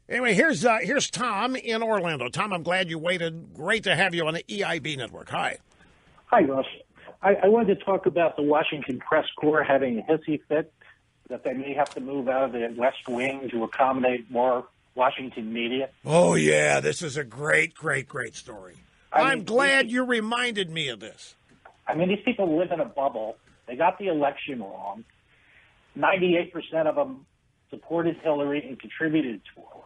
Anyway, here's Tom in Orlando. Tom, I'm glad you waited. Great to have you on the EIB network. Hi. Hi, Russ. I wanted to talk about the Washington Press Corps having a hissy fit that they may have to move out of the West Wing to accommodate more Washington media. Oh, yeah, this is a great story. I'm glad you reminded me of this. I mean, these people live in a bubble. They got the election wrong. 98% of them supported Hillary and contributed to her.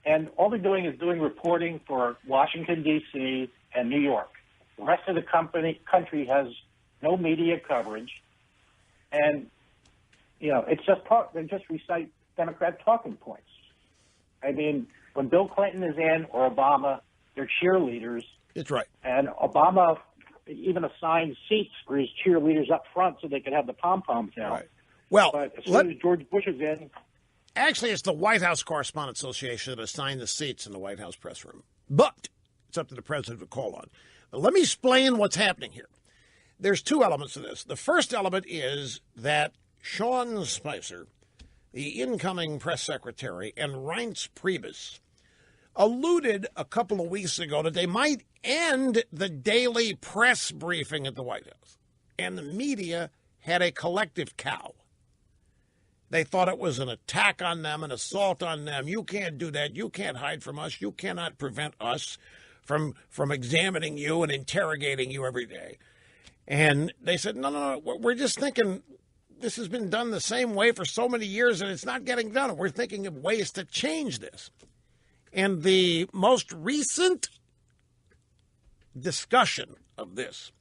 And all they're doing is doing reporting for Washington, D.C. and New York. The rest of the country has no media coverage. And, it's just they just recite Democrat talking points. I mean, when Bill Clinton is in or Obama, they're cheerleaders. That's right. And Obama even assigned seats for his cheerleaders up front so they could have the pom-poms out. Right. Well, but as soon as George Bush is in... Actually, it's the White House Correspondents Association that assigned the seats in the White House press room. But it's up to the president to call on. But let me explain what's happening here. There's two elements to this. The first element is that Sean Spicer, the incoming press secretary, and Reince Priebus alluded a couple of weeks ago that they might end the daily press briefing at the White House. And the media had a collective cow. They thought it was an attack on them, an assault on them. You can't do that. You can't hide from us. You cannot prevent us from examining you and interrogating you every day. And they said, no, we're just thinking this has been done the same way for so many years and it's not getting done. We're thinking of ways to change this. And the most recent discussion of this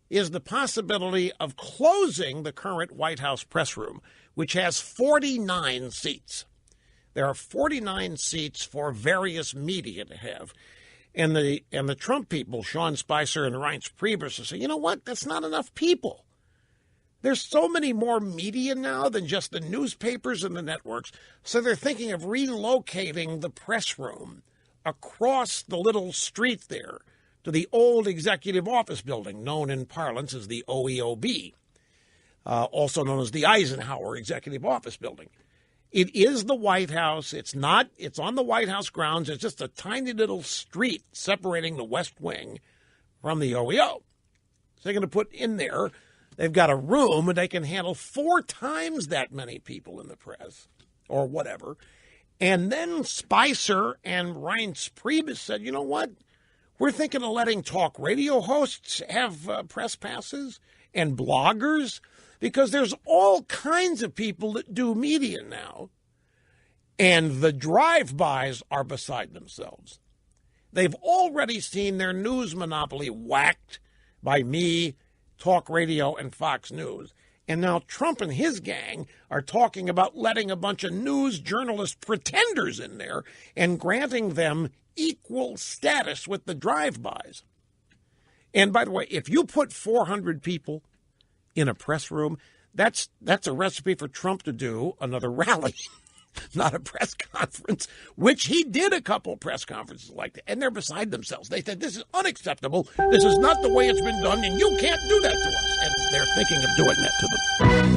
is the possibility of closing the current White House press room, which has 49 seats. There are 49 seats for various media to have. And the Trump people, Sean Spicer and Reince Priebus, are saying, you know what? That's not enough people. There's so many more media now than just the newspapers and the networks. So they're thinking of relocating the press room across the little street there to the old executive office building, known in parlance as the OEOB, also known as the Eisenhower Executive Office Building. It is the White House. It's on the White House grounds. It's just a tiny little street separating the West Wing from the OEO. So they're going to put in there, they've got a room and they can handle 4 times that many people in the press or whatever. And then Spicer and Reince Priebus said, you know what? We're thinking of letting talk radio hosts have press passes and bloggers, because there's all kinds of people that do media now, and the drive-bys are beside themselves. They've already seen their news monopoly whacked by me, talk radio, and Fox News. And now Trump and his gang are talking about letting a bunch of news journalist pretenders in there and granting them equal status with the drive-bys. And by the way, if you put 400 people in a press room, that's a recipe for Trump to do another rally, not a press conference, which he did a couple press conferences like that, and they're beside themselves. They said, this is unacceptable, this is not the way it's been done, and you can't do that to us. And they're thinking of doing that to them.